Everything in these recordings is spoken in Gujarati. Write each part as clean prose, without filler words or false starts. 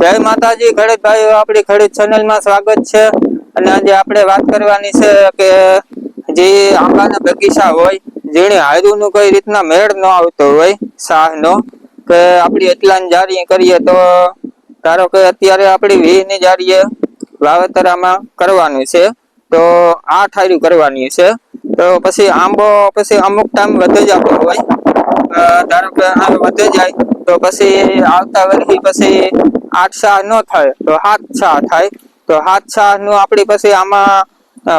જય માતાજી ખેડૂત ભાઈઓ, આપણી ખેડૂત ચેનલ માં સ્વાગત છે। અને આજે આપણે વાત કરવાની છે કે જે આંબાના બગીચા હોય જેને હાયરું નું કઈ રીતના મેળ ન આવતો હોય શાહ નો, કે આપડી એટલા જારી કરીએ તો ધારો કે અત્યારે આપડી 20 ની જારીએ વાવેતરામાં કરવાનું છે તો 8 હાયરું કરવાની છે। તો પછી આંબો પછી અમુક ટાઈમ વધે જતો હોય, ધારો કે વધે જાય તો પછી આવતા વર્ષે પછી 8 શાહ ન થાય તો 7 શાહ થાય। તો 7 શાહ નું આપડી પછી આમાં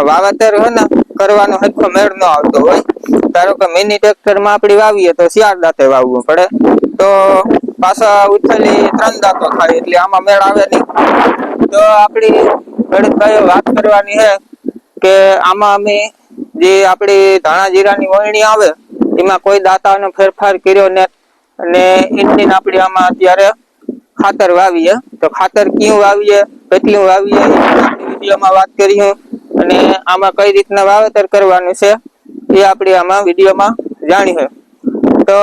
વાવેતર હે ને કરવાનો હરખો મેળ ન આવતો હોય। ધારો કે મિની ટ્રેક્ટર માં આપડી વાવીએ તો 4 દાંતે વાવવું પડે, તો પાછા ઉછેલી 3 દાંતો થાય એટલે આમાં મેળ આવે નહીં। તો આપડી ખેડૂત ભાઈઓ વાત કરવાની છે કે આમાં અમે જે આપડી ધાણા જીરાની વરણી આવે એમાં કોઈ દાંતાનો ફેરફાર કર્યો ને, અને એની આપડે આમાં અત્યારે ખાતર વાવીએ તો ખાતર કયું વાવીએ, કેટલું વાવીએ આપણી વિડીયોમાં વાત કરી, અને આમાં કઈ રીતના વાવેતર કરવાનું છે એ આપણે આમાં વિડીયોમાં જાણીએ। તો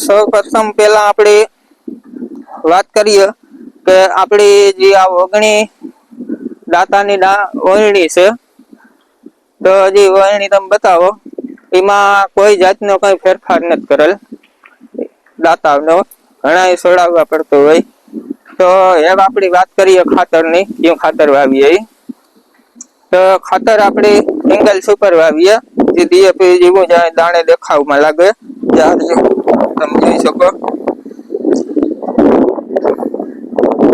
સૌ પ્રથમ પેલા આપણે વાત કરીએ કે આપડી જે આ ઓગણી દાતાની વરણી છે, તો હજી વરણી તમે બતાવો એમાં કોઈ જાતનો કઈ ફેરફાર નથી કરેલ દાતાનો, ઘણા એ સોડાવવા પડતો હોય। તો એમ આપડી વાત કરીએ ખાતર ની, કયું ખાતર વાવીએ તો ખાતર આપડે એંગલ સુપર વાવીએ, જે ડીએપી જેવું દાણે દેખાવમાં લાગે તમે જોઈ શકો।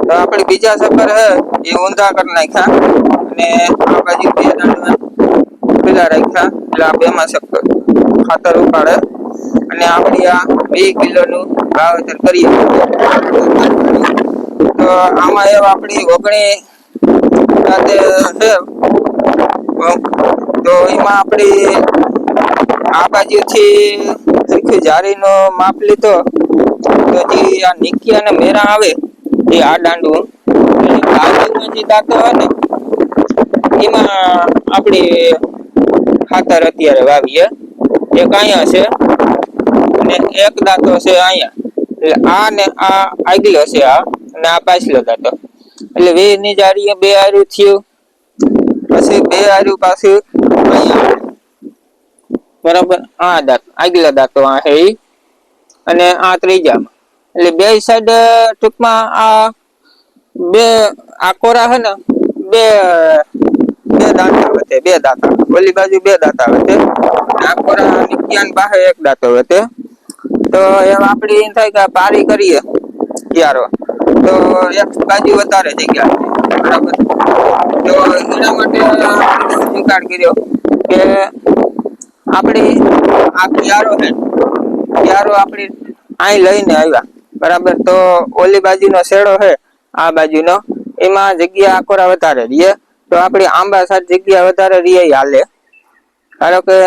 તો આપડે બીજા સફર હે એ ઊંધા કરી નાખ્યા અને આ બાજુ બે દાણા પેલા રાખ્યા એટલે આ બેમાં ખાતર ઉપાડે અને આપડી આ 2 કિલોનું વાવેતર કરીએ। તો આમાં એવ આપડી ઓગણી સાથે છે, તો એમાં આપડી આ બાજુથી જારીનો માપ લીધો તો જે આ નિકી અને મેરા આવે એ આ દાંડું બાજુમાં જે દાંતો હોય ને એમાં આપડે ખાતર અત્યારે વાવીએ, એક અહીંયા છે અને એક દાંતો છે અહીંયા, એટલે આ ને આ આગલો છે આ અને આ પાછલો દાંતો, એટલે 20 ની જારીએ 2 હાયરું થયું, પછી 2 હાયરું પાછું અહીંયા બરાબર, આ દાંત આગલા દાંતો આ હે અને આ ત્રીજામાં, એટલે બે સાઈડ ટૂંકમાં આ બે આ કોરા હે ને બે દાંતા વધે, 2 દાંતા ઓલી બાજુ 2 દાંતા વધે, આ કોરા નિકિયાન પાસે 1 દાંતો વધે। તો એમ આપડી એમ થાય કે પારી કરીએ ક્યારો તો એક બાજુ વધારે જગ્યા બરાબર, તો એના માટે સ્વીકાર કર્યો કે આપડી આ ક્યારો છે, ક્યારો આપડી અહીં લઈને આવ્યા બરાબર, તો ઓલી બાજુનો શેડો છે આ બાજુનો એમાં જગ્યા આકોરા વધારે રહીએ, તો આપડી આંબા સાથે જગ્યા વધારે રહીએ હાલે। ધારો કે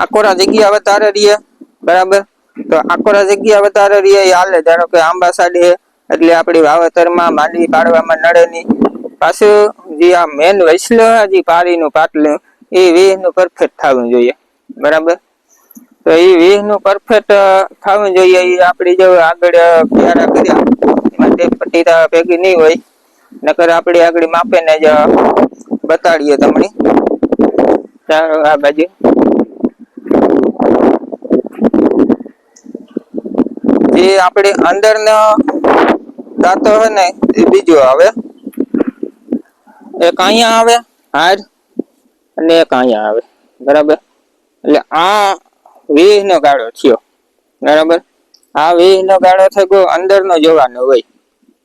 આકોરા જગ્યા વધારે રહીએ બરાબર, તો આકોરા જગ્યા વધારે રહીએ હાલે, ધારો કે આંબા સાઈડ એટલે આપડી વાવેતરમાં માંડવી પાડવામાં નડે નહીં। પાછું જે આ મેન વૈસલો જે પારીનું પાટલું એ 20 નું પરફેક્ટ થવું જોઈએ બરાબર, તો એ 20 નું પરફેક્ટ થવું જોઈએ। એ આપડી જો આગળ ક્યારા કર્યા એમાં તે પટ્ટી ભેગી નહીં હોય, નકર આપડી આગળ માપે ને જ બતાડીએ તમને આ બાજુ જે આપડે અંદરનો દાંતો હોય ને એ બીજો આવે, એક અહીંયા આવે હાર અને એક અહીંયા આવે બરાબર, એટલે આ 20 નો ગાળો થયો બરાબર, આ 20 નો ગાળો થઈ ગયો અંદર નો જોવાનો હોય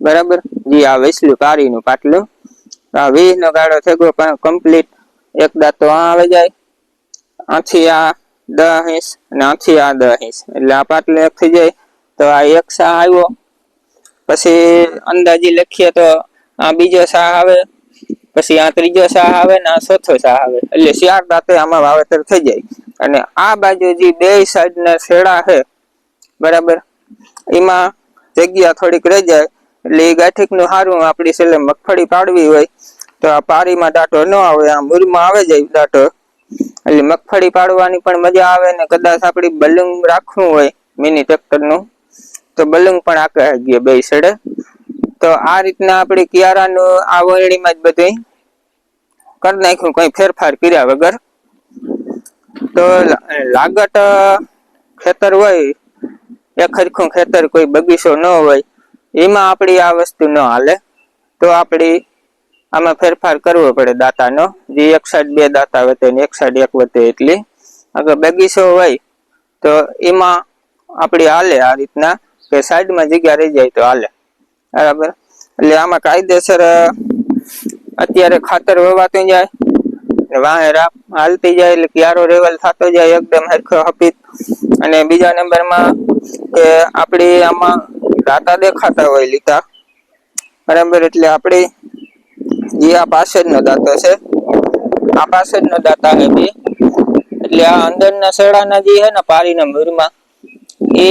બરાબર, જે આ વેસલું પારીનું પાટલું આ 20 નો ગાળો થઈ ગયો પણ કમ્પ્લીટ, એક દાંતો આ આવી જાય, આથી આ 10 ઇંચ અને આથી આ 10 ઇંચ, એટલે આ પાટલું એક થઈ જાય। તો આ એક શાહ આવ્યો, પછી અંદાજી લખીએ તો આ બીજો શાહ આવે, પછી આ ત્રીજો શાહ આવે ને આ ચોથો શાહ આવે, એટલે 4 દાંતે આમાં વાવેતર થઈ જાય। અને આ બાજુ જે 2 સાઈડ ના શેડા છે બરાબર, એમાં જગ્યા થોડીક રહી જાય, એટલે એ ગાંઠિક નું સારું આપડી છેલ્લે મગફળી પાડવી હોય તો આ પારીમાં દાંટો ન આવે, આ મૂળમાં આવે જાય દાંટો, એટલે મગફળી પાડવાની પણ મજા આવે, ને કદાચ આપડી બલૂંગ રાખવું હોય મિની ટ્રેક્ટર નું તો બલૂંગ પણ આખા ગયો બે સડે. તો આ રીતના આપણી કિયારાનું આ વરણીમાં જ બધું કરી નાખ્યું, કઈ ફેરફાર કર્યા વગર. તો લાગત ખેતર હોય, એક હરખું ખેતર કોઈ બગીચો ન હોય, એમાં આપણી આ વસ્તુ ન હાલે. તો આપણી આમાં ફેરફાર કરવો પડે દાતાનો, જે એક સાઈડ બે દાતા વધે ને એક સાઈડ એક વધે. એટલી અગર બગીચો હોય તો એમાં આપણી હાલે આ રીતના કે સાઈડમાં જગ્યા રહી જાય તો હાલે, બરાબર. એટલે આમાં કાયદેસર અત્યારે ખાતર વવાતું જાય, વાહે રાપ હાલતી જાય, એટલે ક્યારો રેવલ થતો જાય એકદમ હરખો હપીત. અને બીજા નંબરમાં કે આપણી આમાં દાતા દેખાતા હોય લીધા, બરાબર. એટલે આપણી જે આ પાછળનો દાંતો છે, આ પાછળનો દાંતા હે બે, એટલે આ અંદરના સડાના જે હે ને પારીના મૂળમાં, એ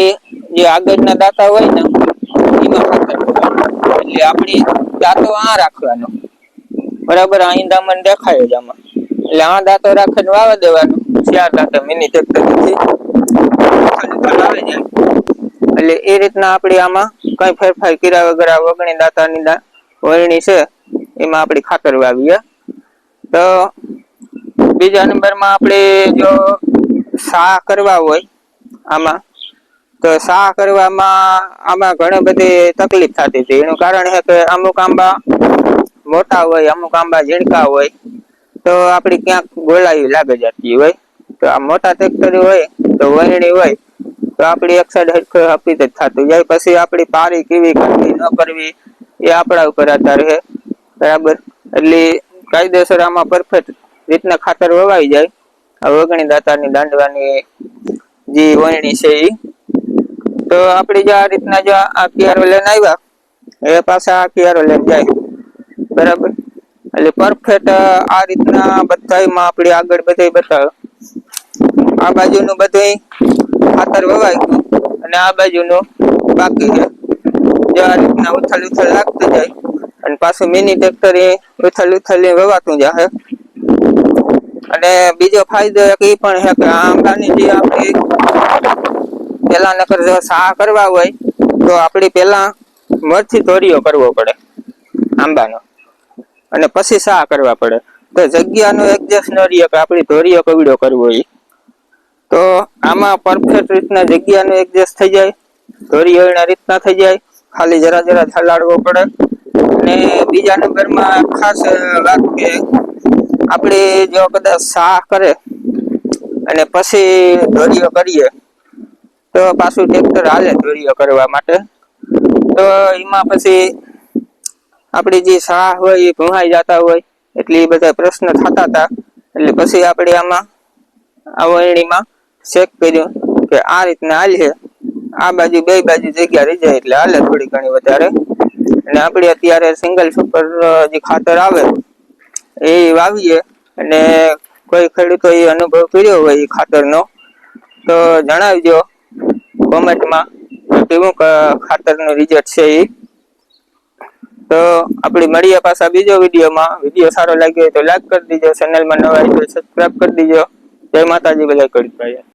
જે આગળના દાંતા હોય ને એમાં ખાતર. એટલે આપણી દાંતો આ રાખવાનો, બરાબર. આ ઈંડામણ દેખાય જ આમાં, એટલે આ દાંતો રાખીને વાવા દેવાનું. 4 દાંતા મિની ટ્રેક્ટરથી આવી જાય. એટલે એ રીતના આપણી આમાં કઈ ફેરફાર કર્યા વગર આ વગણી દાંતાની વરણી છે એમાં આપણી ખાતર વાવીએ. તો બીજા નંબરમાં આપણે જો સા કરવા હોય આમાં, તો સા કરવામાં આમાં ઘણી બધી તકલીફ થતી હતી. એનું કારણ છે કે અમુક આંબા મોટા હોય, અમુક આંબા ઝીણકા હોય, તો આપડી ક્યાંક ગોળાઈ લાગી જતી હોય. તો આ મોટા ટ્રેક્ટર હોય તો વરણી હોય તો આપડી એક સાઈડ હરખો હપીત જ થતું જાય. પછી આપડી પારી કેવી કરવી ન કરવી એ આપણા ઉપર આધાર છે, બરાબર. એટલે કાયદેસર આમાં પરફેક્ટ રીતના ખાતર વવાઈ જાય. આ વગણી દાતાની દાંડવાની જે વરણી છે એ. તો આપડી જો આ રીતના જો આ કિયારો લઈને આવ્યા, એ પાછા આ કિયારો લઈને જાય, બરાબર. એટલે પરફેક્ટ આ રીતના બધામાં આપડી આગળ બધે બતાવે. આ બાજુનું બધું ખાતર વવાય ગયું અને આ બાજુનું બાકી છે. જો આ રીતના ઉથલ લાગતું જાય અને પાછું મિની ટ્રેક્ટર એ ઉથલ વવાતું જાય. અને બીજો ફાયદો એક એ પણ છે કે આંબાની જે આપણી પેલા નકર જો સા કરવા હોય તો આપડી પેલા મરથી ધોરીઓ કરવો પડે આંબાનો, અને પછી સા કરવા પડે. તો જગ્યાનો એડજસ્ટ ન રહીએ કે આપડી ધોરીઓ કવડો કરવો હોય. તો આમાં પરફેક્ટ રીતના જગ્યાનો એડજસ્ટ થઈ જાય, ધોરીઓ એના રીતના થઈ જાય, ખાલી જરા હલાડવો પડે. અને બીજા નંબરમાં ખાસ વાત કે આપણે જો કદાચ સા કરે અને પછી ધોરીઓ કરીએ તો પાછું ટ્રેક્ટર હાલે ધોરીઓ કરવા માટે. તો એમાં પછી આપડી જે સા હોય એ ભૂહાઈ જતા હોય, એટલે એ બધા પ્રશ્ન થતા હતા. એટલે પછી આપણે આમાં આ વરણીમાં ચેક કર્યું કે આ રીતના હાલ છે, આ બાજુ બે બાજુ જગ્યા રહી જાય એટલે હાલે થોડી ઘણી વધારે. અને આપણે અત્યારે સિંગલ સુપર જે ખાતર આવે એ વાવીએ. અને કોઈ ખેડૂતો એ અનુભવ કર્યો હોય એ ખાતરનો તો જણાવજો કોમેન્ટમાં કેવું ખાતરનું રિઝલ્ટ છે એ. તો આપડી મળીએ પાછા બીજો વિડીયોમાં. વિડીયો સારો લાગ્યો હોય તો લાઈક કરી દીજો, ચેનલમાં નવા હોય તો સબસ્ક્રાઈબ કરી દીજો. જય માતાજી બધા ખેડૂત ભાઈ.